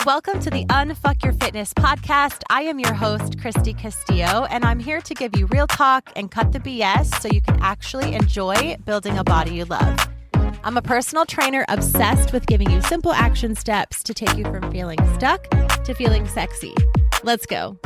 Welcome to the Unfuck Your Fitness podcast. I am your host, Christy Castillo, and I'm here to give you real talk and cut the BS so you can actually enjoy building a body you love. I'm a personal trainer obsessed with giving you simple action steps to take you from feeling stuck to feeling sexy. Let's go.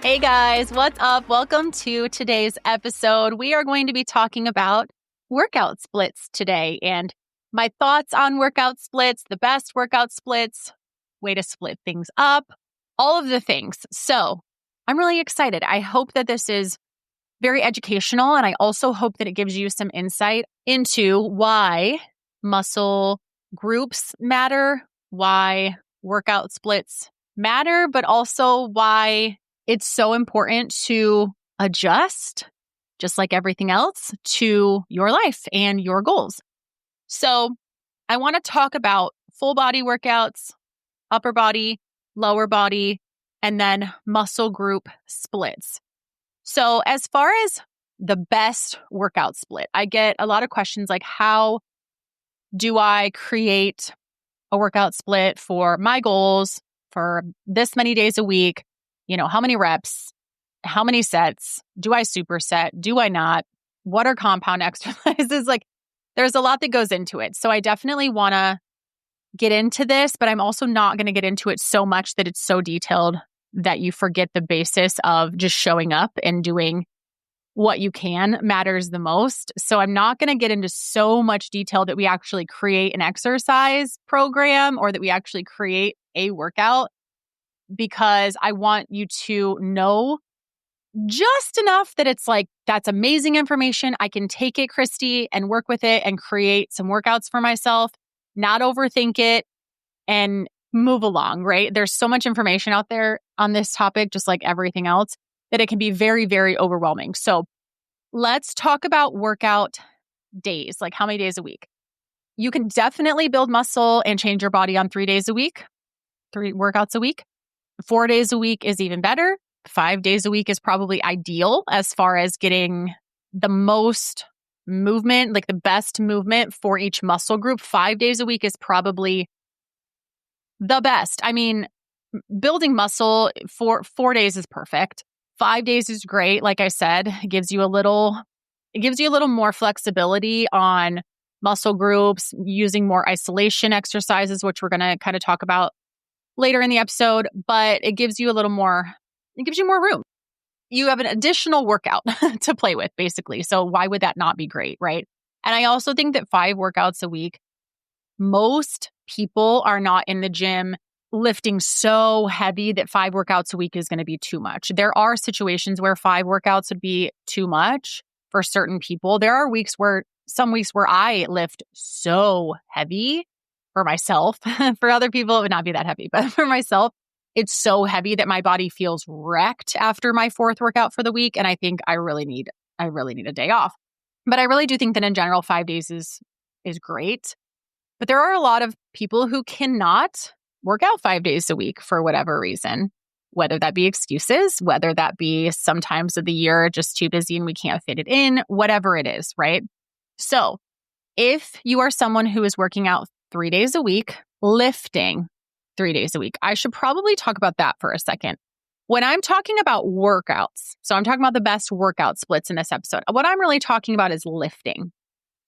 Hey guys, what's up? Welcome to today's episode. We are going to be talking about workout splits today and my thoughts on workout splits, the best workout splits, way to split things up, all of the things. So I'm really excited. I hope that this is very educational, and I also hope that it gives you some insight into why muscle groups matter, why workout splits matter, but also why it's so important to adjust, just like everything else, to your life and your goals. So I want to talk about full body workouts, upper body, lower body, and then muscle group splits. So as far as the best workout split, I get a lot of questions like, how do I create a workout split for my goals for this many days a week? You know, how many reps, how many sets, do I superset, do I not? What are compound exercises? Like, there's a lot that goes into it. So I definitely want to get into this, but I'm also not going to get into it so much that it's so detailed that you forget the basis of just showing up and doing what you can matters the most. So I'm not going to get into so much detail that we actually create an exercise program or that we actually create a workout, because I want you to know just enough that it's like, that's amazing information. I can take it, Christy, and work with it and create some workouts for myself, not overthink it and move along, right? There's so much information out there on this topic, just like everything else, that it can be very, very overwhelming. So let's talk about workout days, like how many days a week. You can definitely build muscle and change your body on 3 days a week, 3 workouts a week. 4 days a week is even better. 5 days a week is probably ideal as far as getting the most movement, like the best movement for each muscle group. 5 days a week is probably the best. I mean, building muscle for 4 days is perfect. 5 days is great. Like I said, it gives you a little more flexibility on muscle groups, using more isolation exercises, which we're going to kind of talk about later in the episode, but it gives you more room. You have an additional workout to play with, basically. So why would that not be great, right? And I also think that 5 workouts a week, most people are not in the gym lifting so heavy that 5 workouts a week is going to be too much. There are situations where 5 workouts would be too much for certain people. There are some weeks where I lift so heavy for myself. For other people, it would not be that heavy, but for myself, it's so heavy that my body feels wrecked after my 4th workout for the week. And I think I really need a day off. But I really do think that in general, 5 days is great. But there are a lot of people who cannot work out 5 days a week for whatever reason, whether that be excuses, whether that be sometimes of the year just too busy and we can't fit it in, whatever it is, right? So if you are someone who is working out 3 days a week, lifting 3 days a week, I should probably talk about that for a second. When I'm talking about workouts, so I'm talking about the best workout splits in this episode, what I'm really talking about is lifting.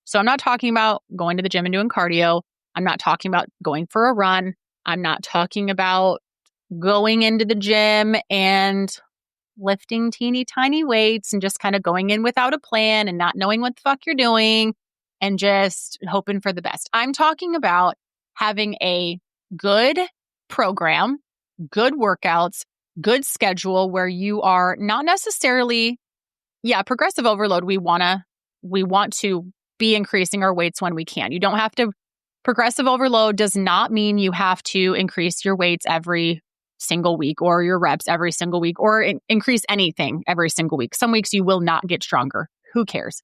So I'm not talking about going to the gym and doing cardio. I'm not talking about going for a run. I'm not talking about going into the gym and lifting teeny tiny weights and just kind of going in without a plan and not knowing what the fuck you're doing and just hoping for the best. I'm talking about having a good program, good workouts, good schedule where you are not necessarily, progressive overload. We want to be increasing our weights when we can. You don't have to. Progressive overload does not mean you have to increase your weights every single week or your reps every single week or increase anything every single week. Some weeks you will not get stronger. Who cares?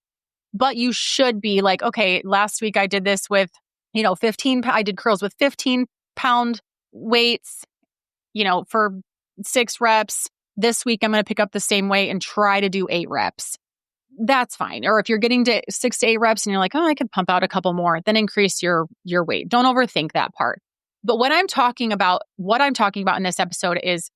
But you should be like, okay, last week I did this with, I did curls with 15-pound weights, for 6 reps. This week I'm going to pick up the same weight and try to do 8 reps. that's fine. Or if you're getting to 6 to 8 reps and you're like, oh, I could pump out a couple more, then increase your weight. Don't overthink that part. But what I'm talking about in this episode is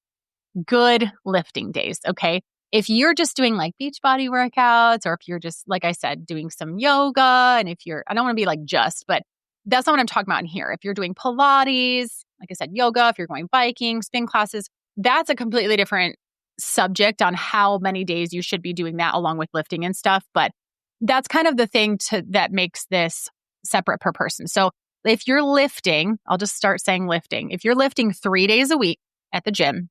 good lifting days. Okay. If you're just doing like beach body workouts, or if you're just, like I said, doing some yoga, and I don't want to be like but that's not what I'm talking about in here. If you're doing Pilates, like I said, yoga, if you're going biking, spin classes, that's a completely different subject on how many days you should be doing that along with lifting and stuff. But that's kind of the thing that makes this separate per person. So if you're lifting, I'll just start saying lifting. If you're lifting 3 days a week at the gym,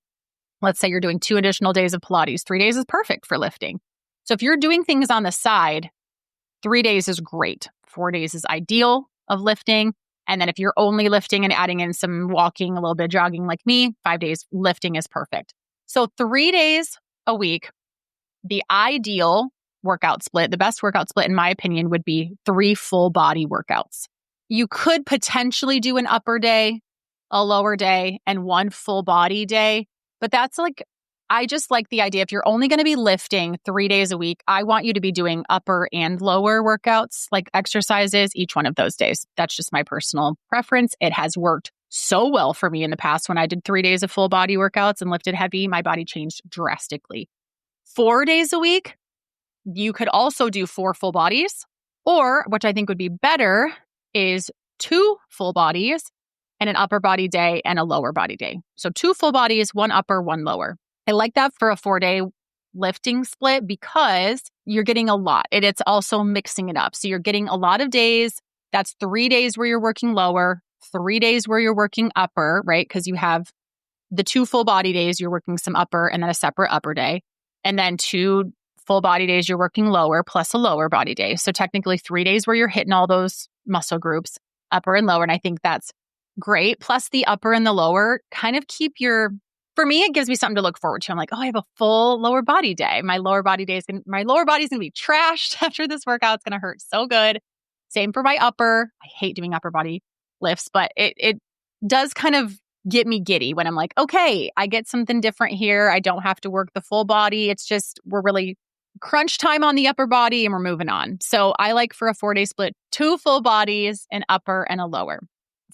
let's say you're doing 2 additional days of Pilates, 3 days is perfect for lifting. So if you're doing things on the side, 3 days is great. 4 days is ideal of lifting. And then if you're only lifting and adding in some walking, a little bit of jogging like me, 5 days lifting is perfect. So 3 days a week, the ideal workout split, the best workout split in my opinion would be 3 full body workouts. You could potentially do an upper day, a lower day, and 1 full body day. But that's I just like the idea. If you're only going to be lifting 3 days a week, I want you to be doing upper and lower workouts, like exercises, each one of those days. That's just my personal preference. It has worked so well for me in the past. When I did 3 days of full body workouts and lifted heavy, my body changed drastically. 4 days a week, you could also do 4 full bodies, or which I think would be better is 2 full bodies and an upper body day and a lower body day. So 2 full bodies, 1 upper, 1 lower. I like that for a 4-day lifting split because you're getting a lot. It's also mixing it up. So you're getting a lot of days. That's 3 days where you're working lower, 3 days where you're working upper, right? Because you have the 2 full body days, you're working some upper and then a separate upper day. And then 2 full body days, you're working lower plus a lower body day. So technically 3 days where you're hitting all those muscle groups, upper and lower. And I think that's great. Plus the upper and the lower kind of for me, it gives me something to look forward to. I'm like, oh, I have a full lower body day. My lower body's going to be trashed after this workout. It's going to hurt so good. Same for my upper. I hate doing upper body lifts, but it does kind of get me giddy when I'm like, okay, I get something different here. I don't have to work the full body. It's just, we're really crunch time on the upper body and we're moving on. So I like for a 4-day split, 2 full bodies, an upper and a lower.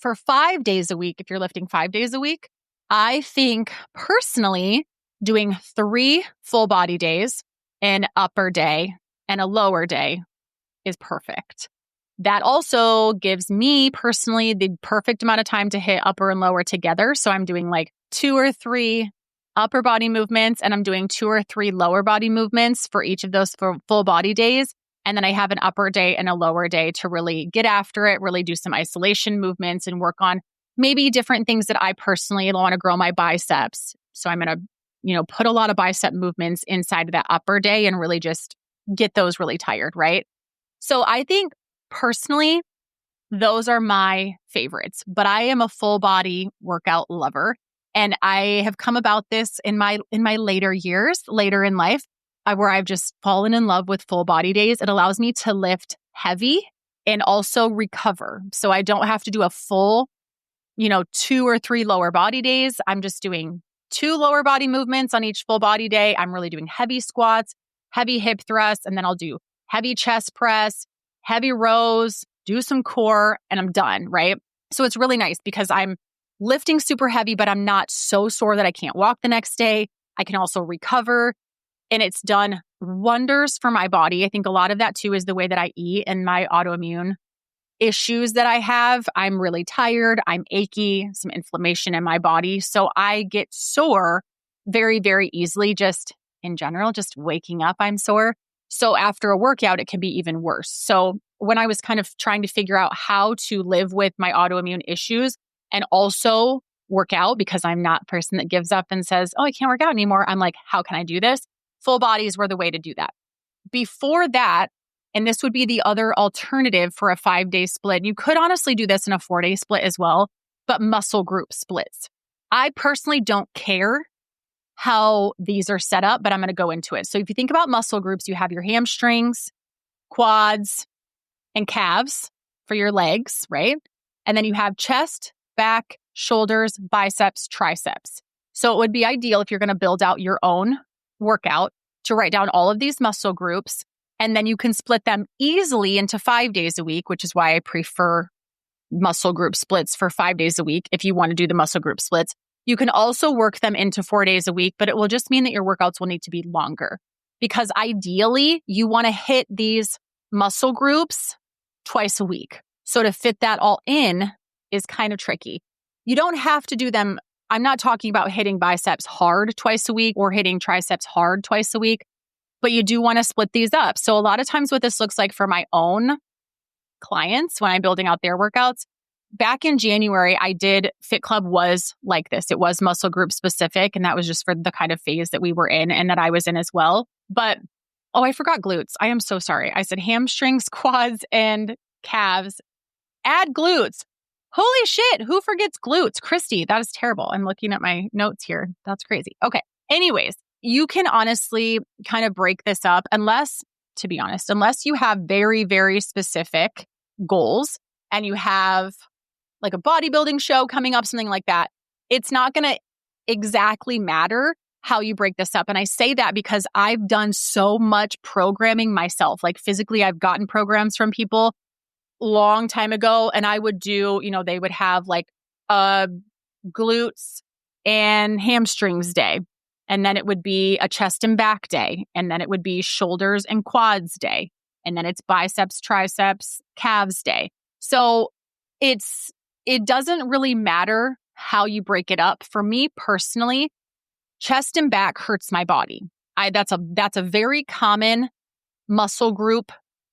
For 5 days a week, if you're lifting 5 days a week, I think personally doing 3 full body days, an upper day and a lower day is perfect. That also gives me personally the perfect amount of time to hit upper and lower together. So I'm doing like 2 or 3 upper body movements and I'm doing 2 or 3 lower body movements for each of those full body days. And then I have an upper day and a lower day to really get after it, really do some isolation movements and work on maybe different things that I personally want to grow my biceps. So I'm going to, put a lot of bicep movements inside of that upper day and really just get those really tired, right? So I think personally, those are my favorites, but I am a full body workout lover. And I have come about this in my later years, later in life, where I've just fallen in love with full body days. It allows me to lift heavy and also recover. So I don't have to do a full 2 or 3 lower body days. I'm just doing 2 lower body movements on each full body day. I'm really doing heavy squats, heavy hip thrusts, and then I'll do heavy chest press, heavy rows, do some core, and I'm done, right? So it's really nice because I'm lifting super heavy, but I'm not so sore that I can't walk the next day. I can also recover, and it's done wonders for my body. I think a lot of that too is the way that I eat and my autoimmune issues that I have. I'm really tired. I'm achy, some inflammation in my body. So I get sore very, very easily. Just in general, just waking up, I'm sore. So after a workout, it can be even worse. So when I was kind of trying to figure out how to live with my autoimmune issues and also work out, because I'm not a person that gives up and says, oh, I can't work out anymore. I'm like, how can I do this? Full bodies were the way to do that. Before that, and this would be the other alternative for a 5-day split. You could honestly do this in a 4-day split as well, but muscle group splits. I personally don't care how these are set up, but I'm going to go into it. So if you think about muscle groups, you have your hamstrings, quads, and calves for your legs, right? And then you have chest, back, shoulders, biceps, triceps. So it would be ideal if you're going to build out your own workout to write down all of these muscle groups And then you can split them easily into 5 days a week, which is why I prefer muscle group splits for 5 days a week. If you want to do the muscle group splits, you can also work them into 4 days a week, but it will just mean that your workouts will need to be longer because ideally you want to hit these muscle groups twice a week. So to fit that all in is kind of tricky. You don't have to do them. I'm not talking about hitting biceps hard twice a week or hitting triceps hard twice a week, but you do want to split these up. So a lot of times what this looks like for my own clients when I'm building out their workouts, back in January, Fit Club was like this. It was muscle group specific. And that was just for the kind of phase that we were in and that I was in as well. But, I forgot glutes. I am so sorry. I said hamstrings, quads, and calves. Add glutes. Holy shit. Who forgets glutes? Christy, that is terrible. I'm looking at my notes here. That's crazy. Okay. Anyways, you can honestly kind of break this up unless you have very, very specific goals and you have like a bodybuilding show coming up, something like that. It's not going to exactly matter how you break this up. And I say that because I've done so much programming myself. Like physically, I've gotten programs from people long time ago and I would do, they would have like a glutes and hamstrings day. And then it would be a chest and back day. And then it would be shoulders and quads day. And then it's biceps, triceps, calves day. So it doesn't really matter how you break it up. For me personally, chest and back hurts my body. That's a very common muscle group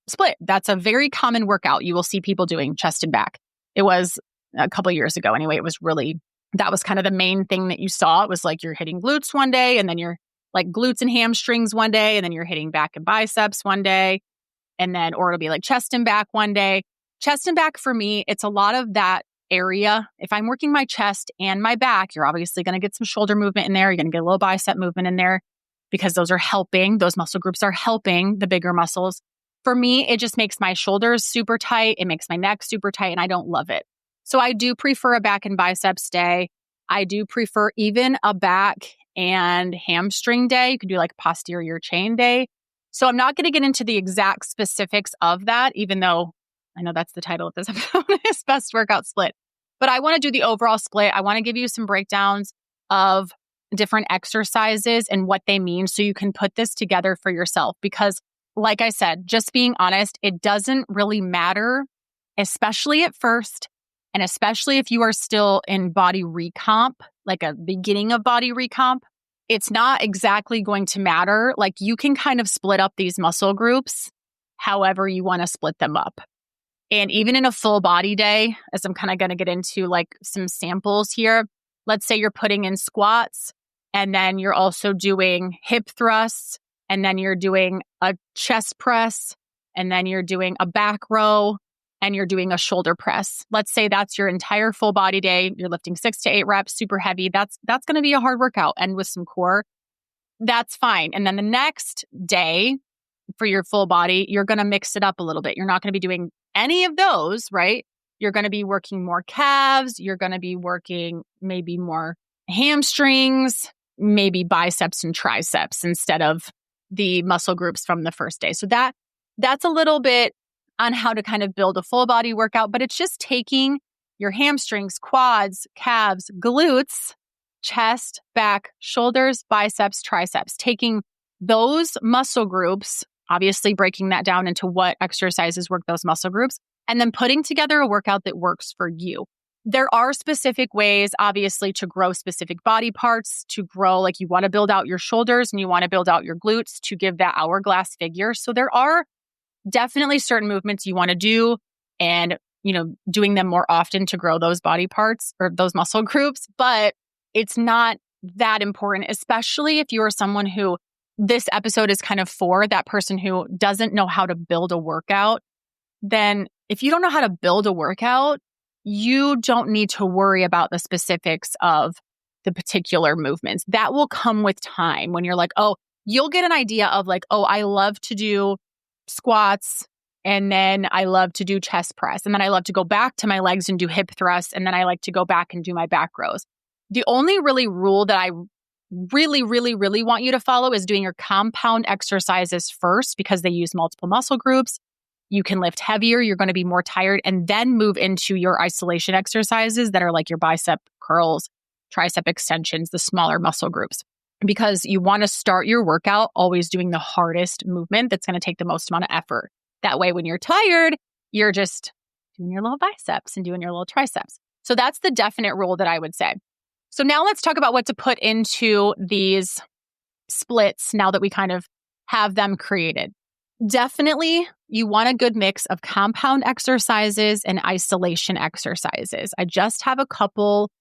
split. That's a very common workout. You will see people doing chest and back. It was a couple of years ago anyway. That was kind of the main thing that you saw. It was like you're hitting glutes one day and then you're like glutes and hamstrings one day and then you're hitting back and biceps one day or it'll be like chest and back one day. Chest and back for me, it's a lot of that area. If I'm working my chest and my back, you're obviously going to get some shoulder movement in there. You're going to get a little bicep movement in there because those muscle groups are helping the bigger muscles. For me, it just makes my shoulders super tight. It makes my neck super tight and I don't love it. So I do prefer a back and biceps day. I do prefer even a back and hamstring day. You could do like posterior chain day. So I'm not going to get into the exact specifics of that, even though I know that's the title of this episode is Best Workout Split. But I want to do the overall split. I want to give you some breakdowns of different exercises and what they mean so you can put this together for yourself. Because like I said, just being honest, it doesn't really matter, especially at first. And especially if you are still in body recomp, like a beginning of body recomp, it's not exactly going to matter. Like you can kind of split up these muscle groups however you want to split them up. And even in a full body day, as I'm kind of going to get into like some samples here, let's say you're putting in squats and then you're also doing hip thrusts and then you're doing a chest press and then you're doing a back row and you're doing a shoulder press. Let's say that's your entire full body day. You're lifting 6 to 8 reps, super heavy. That's going to be a hard workout. And with some core, that's fine. And then the next day for your full body, you're going to mix it up a little bit. You're not going to be doing any of those, right? You're going to be working more calves. You're going to be working maybe more hamstrings, maybe biceps and triceps instead of the muscle groups from the first day. So that's a little bit on how to kind of build a full body workout, but it's just taking your hamstrings, quads, calves, glutes, chest, back, shoulders, biceps, triceps, taking those muscle groups, obviously breaking that down into what exercises work those muscle groups, and then putting together a workout that works for you. There are specific ways, obviously, to grow specific body parts, to grow, like you want to build out your shoulders and you want to build out your glutes to give that hourglass figure. So there are definitely certain movements you want to do and, doing them more often to grow those body parts or those muscle groups, but it's not that important, especially if you are someone who this episode is kind of for that person who doesn't know how to build a workout. Then if you don't know how to build a workout, you don't need to worry about the specifics of the particular movements. That will come with time when you're like, you'll get an idea of like, I love to do squats and then I love to do chest press and then I love to go back to my legs and do hip thrusts and then I like to go back and do my back rows. The only really rule that I really, really, really want you to follow is doing your compound exercises first because they use multiple muscle groups. You can lift heavier, you're going to be more tired, and then move into your isolation exercises that are like your bicep curls, tricep extensions, the smaller muscle groups. Because you want to start your workout always doing the hardest movement that's going to take the most amount of effort. That way, when you're tired, you're just doing your little biceps and doing your little triceps. So that's the definite rule that I would say. So now let's talk about what to put into these splits now that we kind of have them created. Definitely, you want a good mix of compound exercises and isolation exercises. I just have a couple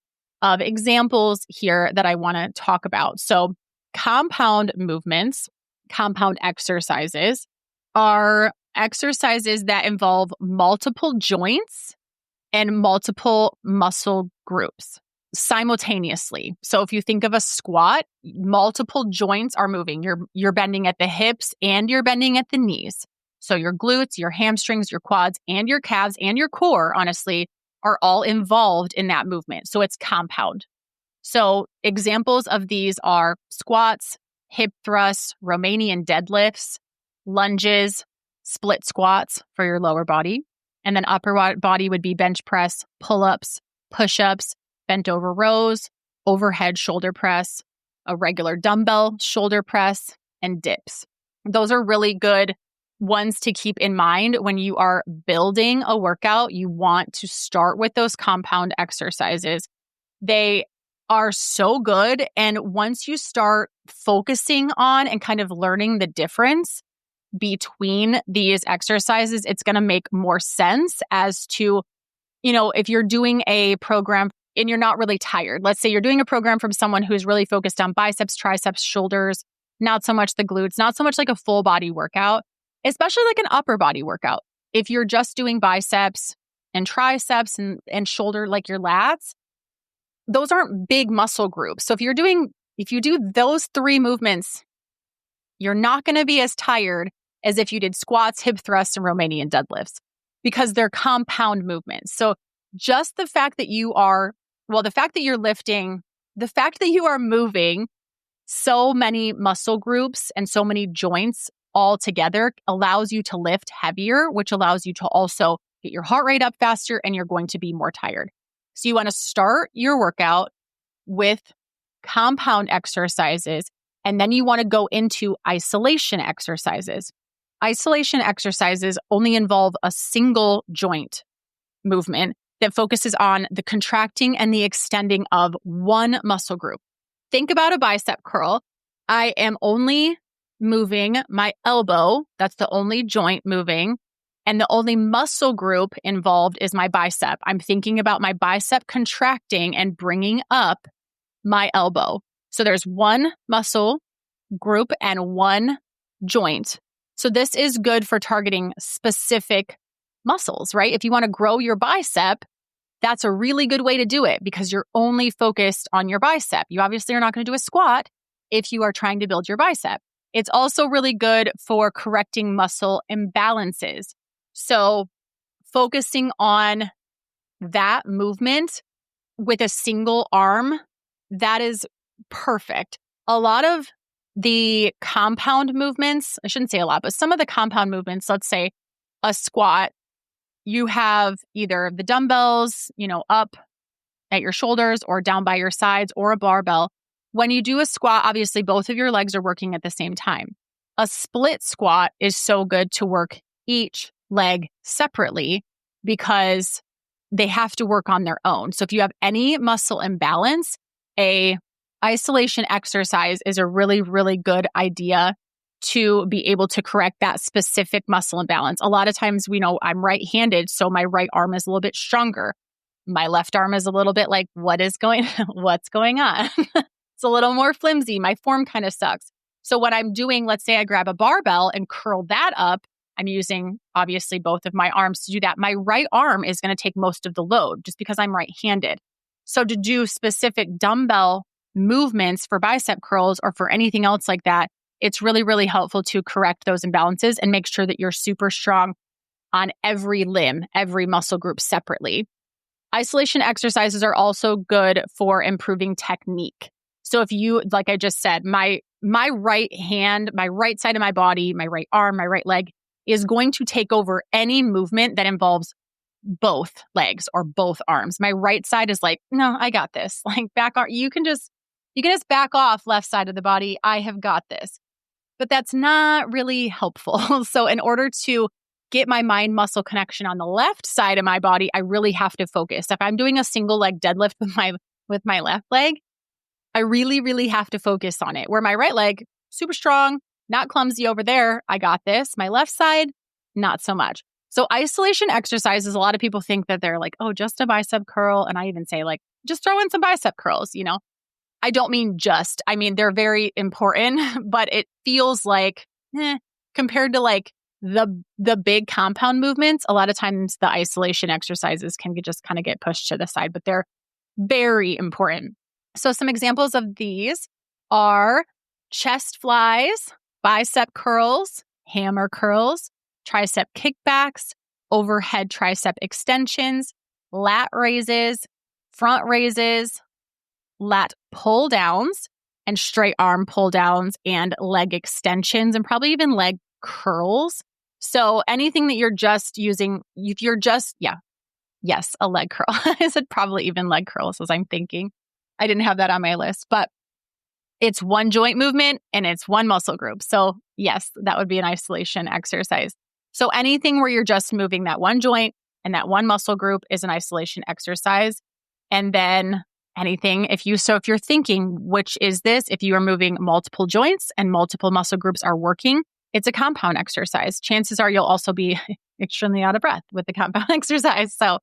of examples here that I want to talk about. So, compound movements, compound exercises are exercises that involve multiple joints and multiple muscle groups simultaneously. So if you think of a squat, multiple joints are moving. You're bending at the hips and you're bending at the knees. So your glutes, your hamstrings, your quads, and your calves and your core, honestly, are all involved in that movement. So it's compound. So examples of these are squats, hip thrusts, Romanian deadlifts, lunges, split squats for your lower body. And then upper body would be bench press, pull-ups, push-ups, bent over rows, overhead shoulder press, a regular dumbbell shoulder press, and dips. Those are really good ones to keep in mind when you are building a workout. You want to start with those compound exercises. They are so good. And once you start focusing on and kind of learning the difference between these exercises, it's going to make more sense as to, if you're doing a program and you're not really tired. Let's say you're doing a program from someone who's really focused on biceps, triceps, shoulders, not so much the glutes, not so much like a full body workout, especially like an upper body workout. If you're just doing biceps and triceps and shoulder, like your lats, those aren't big muscle groups. So if you do those three movements, you're not going to be as tired as if you did squats, hip thrusts, and Romanian deadlifts because they're compound movements. So just the fact that you're lifting, the fact that you are moving so many muscle groups and so many joints all together allows you to lift heavier, which allows you to also get your heart rate up faster and you're going to be more tired. So you want to start your workout with compound exercises, and then you want to go into isolation exercises. Isolation exercises only involve a single joint movement that focuses on the contracting and the extending of one muscle group. Think about a bicep curl. I am only moving my elbow. That's the only joint moving. And the only muscle group involved is my bicep. I'm thinking about my bicep contracting and bringing up my elbow. So there's one muscle group and one joint. So this is good for targeting specific muscles, right? If you want to grow your bicep, that's a really good way to do it because you're only focused on your bicep. You obviously are not going to do a squat if you are trying to build your bicep. It's also really good for correcting muscle imbalances. So focusing on that movement with a single arm, that is perfect. A lot of the compound movements, I shouldn't say a lot, but some of the compound movements, let's say a squat, you have either the dumbbells, up at your shoulders or down by your sides or a barbell. When you do a squat, obviously both of your legs are working at the same time. A split squat is so good to work each leg separately because they have to work on their own. So if you have any muscle imbalance, a isolation exercise is a really, really good idea to be able to correct that specific muscle imbalance. A lot of times we know I'm right-handed, so my right arm is a little bit stronger. My left arm is a little bit like, what's going on? It's a little more flimsy. My form kind of sucks. So what I'm doing, let's say I grab a barbell and curl that up. I'm using obviously both of my arms to do that. My right arm is going to take most of the load just because I'm right-handed. So to do specific dumbbell movements for bicep curls or for anything else like that, it's really, really helpful to correct those imbalances and make sure that you're super strong on every limb, every muscle group separately. Isolation exercises are also good for improving technique. So if you, like I just said, my right hand, my right side of my body, my right arm, my right leg is going to take over any movement that involves both legs or both arms. My right side is like, no, I got this. Like back arm, you can just back off left side of the body. I have got this. But that's not really helpful. So in order to get my mind muscle connection on the left side of my body, I really have to focus. If I'm doing a single leg deadlift with my left leg, I really, really have to focus on it. Where my right leg, super strong, not clumsy over there. I got this. My left side, not so much. So isolation exercises, a lot of people think that they're like, oh, just a bicep curl. And I even say like, just throw in some bicep curls, you know? I don't mean just, I mean, they're very important, but it feels like, compared to like the big compound movements, a lot of times the isolation exercises can just kind of get pushed to the side, but they're very important. So some examples of these are chest flies, bicep curls, hammer curls, tricep kickbacks, overhead tricep extensions, lat raises, front raises, lat pull downs, and straight arm pull downs, and leg extensions, and probably even leg curls. So anything that you're just using, if you're just, yes, a leg curl. I said probably even leg curls as I'm thinking. I didn't have that on my list, but it's one joint movement and it's one muscle group. So yes, that would be an isolation exercise. So anything where you're just moving that one joint and that one muscle group is an isolation exercise. And then anything, if you're thinking, which is this, if you are moving multiple joints and multiple muscle groups are working, it's a compound exercise. Chances are you'll also be extremely out of breath with the compound exercise. So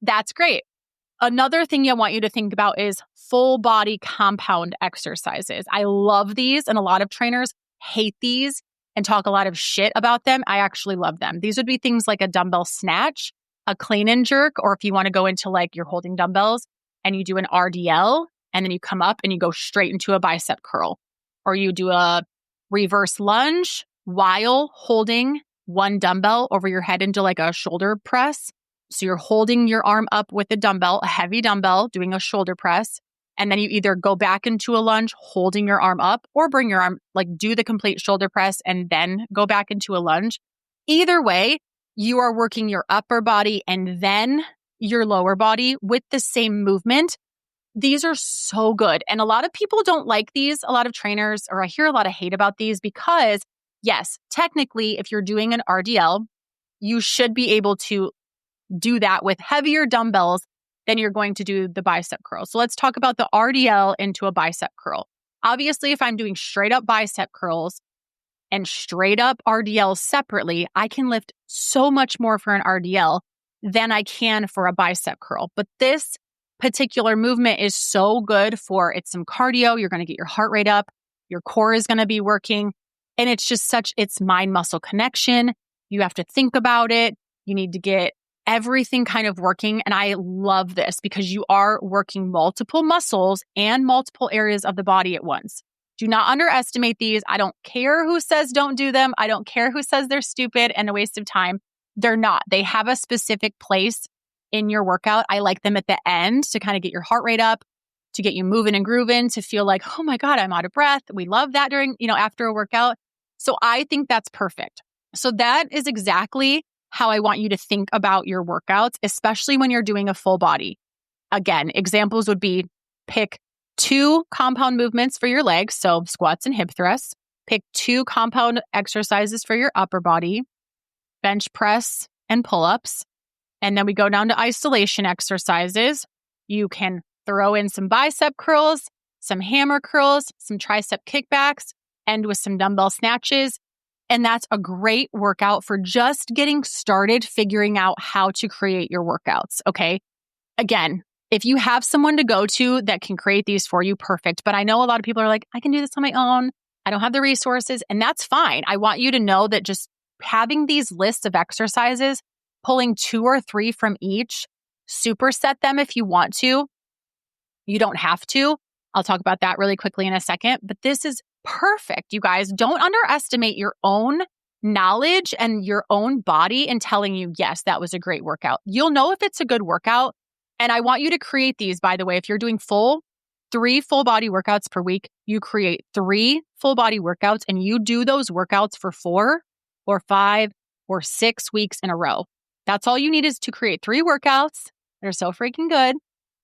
that's great. Another thing I want you to think about is full body compound exercises. I love these, and a lot of trainers hate these and talk a lot of shit about them. I actually love them. These would be things like a dumbbell snatch, a clean and jerk, or if you want to go into like you're holding dumbbells and you do an RDL and then you come up and you go straight into a bicep curl, or you do a reverse lunge while holding one dumbbell over your head into like a shoulder press. So you're holding your arm up with a dumbbell, a heavy dumbbell, doing a shoulder press. And then you either go back into a lunge, holding your arm up, or bring your arm, like do the complete shoulder press and then go back into a lunge. Either way, you are working your upper body and then your lower body with the same movement. These are so good. And a lot of people don't like these. A lot of trainers, or I hear a lot of hate about these because, yes, technically, if you're doing an RDL, you should be able to do that with heavier dumbbells than you're going to do the bicep curl. So let's talk about the RDL into a bicep curl. Obviously, if I'm doing straight up bicep curls and straight up RDLs separately, I can lift so much more for an RDL than I can for a bicep curl. But this particular movement is so good for it's some cardio. You're going to get your heart rate up. Your core is going to be working. And it's just it's mind muscle connection. You have to think about it. You need to get everything kind of working. And I love this because you are working multiple muscles and multiple areas of the body at once. Do not underestimate these. I don't care who says don't do them. I don't care who says they're stupid and a waste of time. They're not. They have a specific place in your workout. I like them at the end to kind of get your heart rate up, to get you moving and grooving, to feel like, oh my God, I'm out of breath. We love that during, after a workout. So I think that's perfect. So that is exactly how I want you to think about your workouts, especially when you're doing a full body. Again, examples would be pick 2 compound movements for your legs, so squats and hip thrusts. Pick 2 compound exercises for your upper body, bench press and pull-ups. And then we go down to isolation exercises. You can throw in some bicep curls, some hammer curls, some tricep kickbacks, end with some dumbbell snatches. And that's a great workout for just getting started figuring out how to create your workouts, okay? Again, if you have someone to go to that can create these for you, perfect. But I know a lot of people are like, I can do this on my own. I don't have the resources, and that's fine. I want you to know that just having these lists of exercises, pulling 2 or 3 from each, superset them if you want to. You don't have to. I'll talk about that really quickly in a second, but this is perfect. You guys, don't underestimate your own knowledge and your own body in telling you, yes, that was a great workout. You'll know if it's a good workout. And I want you to create these, by the way, if you're doing full, 3 full body workouts per week. You create 3 full body workouts and you do those workouts for 4 or 5 or 6 weeks in a row. That's all you need is to create 3 workouts. They're so freaking good.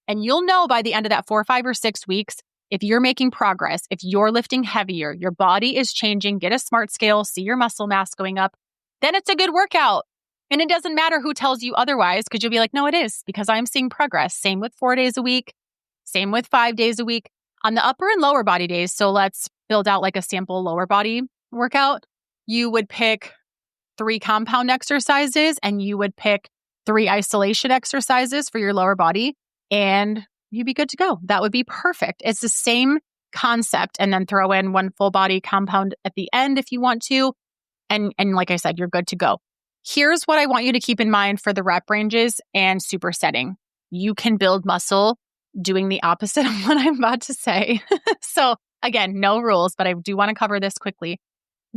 And you'll know by the end of that 4, 5, or 6 weeks, if you're making progress, if you're lifting heavier, your body is changing, get a smart scale, see your muscle mass going up, then it's a good workout. And it doesn't matter who tells you otherwise, because you'll be like, no, it is, because I'm seeing progress. Same with 4 days a week, same with 5 days a week. On the upper and lower body days, so let's build out like a sample lower body workout, you would pick 3 compound exercises and you would pick 3 isolation exercises for your lower body, and you'd be good to go. That would be perfect. It's the same concept, and then throw in 1 full body compound at the end if you want to. And like I said, you're good to go. Here's what I want you to keep in mind for the rep ranges and supersetting. You can build muscle doing the opposite of what I'm about to say. So again, no rules, but I do want to cover this quickly.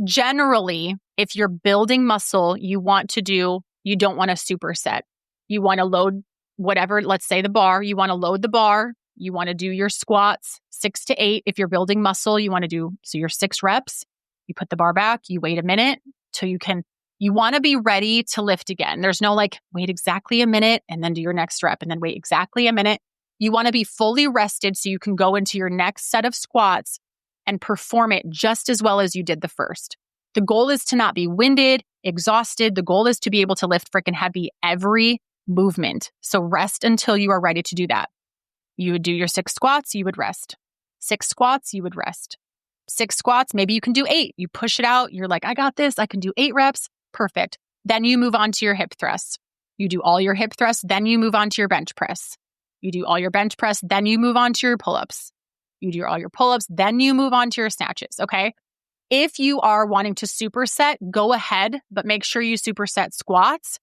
Generally, if you're building muscle, you don't want to superset. You want to load whatever, let's say the bar, you want to load the bar. You want to do your squats 6 to 8. If you're building muscle, you want to do, so your 6 reps, you put the bar back, you wait a minute till you want to be ready to lift again. There's no like, wait exactly a minute and then do your next rep and then wait exactly a minute. You want to be fully rested so you can go into your next set of squats and perform it just as well as you did the first. The goal is to not be winded, exhausted. The goal is to be able to lift freaking heavy every movement. So rest until you are ready to do that. You would do your 6 squats, you would rest. 6 squats, you would rest. 6 squats, maybe you can do 8. You push it out. You're like, I got this. I can do 8 reps. Perfect. Then you move on to your hip thrusts. You do all your hip thrusts. Then you move on to your bench press. You do all your bench press. Then you move on to your pull-ups. You do all your pull-ups. Then you move on to your snatches. Okay. If you are wanting to superset, go ahead, but make sure you superset squats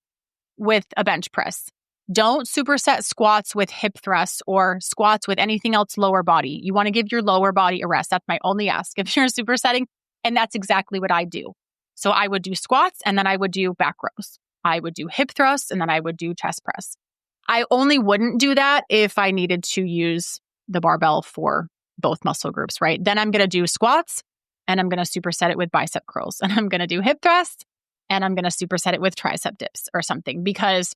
with a bench press. Don't superset squats with hip thrusts or squats with anything else lower body. You want to give your lower body a rest. That's my only ask if you're supersetting. And that's exactly what I do. So I would do squats and then I would do back rows. I would do hip thrusts and then I would do chest press. I only wouldn't do that if I needed to use the barbell for both muscle groups, right? Then I'm going to do squats and I'm going to superset it with bicep curls, and I'm going to do hip thrusts and I'm going to superset it with tricep dips or something, because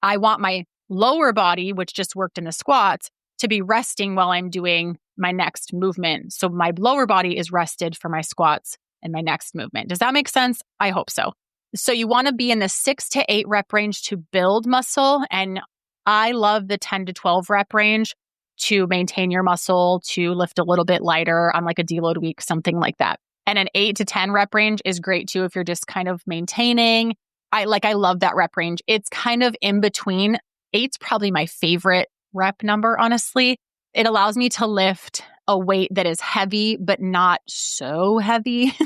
I want my lower body, which just worked in the squats, to be resting while I'm doing my next movement. So my lower body is rested for my squats and my next movement. Does that make sense? I hope so. So you want to be in the 6 to 8 rep range to build muscle. And I love the 10 to 12 rep range to maintain your muscle, to lift a little bit lighter on like a deload week, something like that. And an 8 to 10 rep range is great too if you're just kind of maintaining. I love that rep range. It's kind of in between. 8's probably my favorite rep number, honestly. It allows me to lift a weight that is heavy, but not so heavy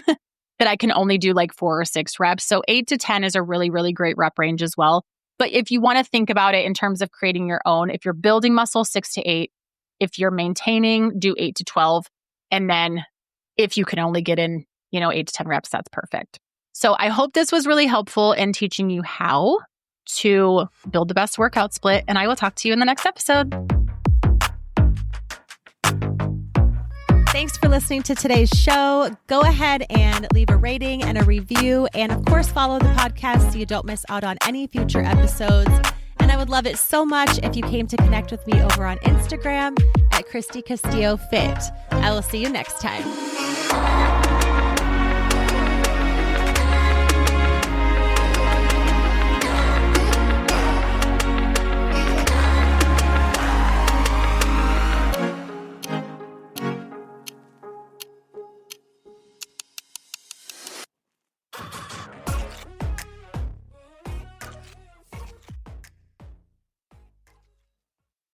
that I can only do like 4 or 6 reps. So 8 to 10 is a really, really great rep range as well. But if you want to think about it in terms of creating your own, if you're building muscle, 6 to 8. If you're maintaining, do 8 to 12. And then if you can only get in, 8 to 10 reps, that's perfect. So I hope this was really helpful in teaching you how to build the best workout split. And I will talk to you in the next episode. Thanks for listening to today's show. Go ahead and leave a rating and a review. And of course, follow the podcast so you don't miss out on any future episodes. And I would love it so much if you came to connect with me over on Instagram at Christy Castillo Fit. I will see you next time.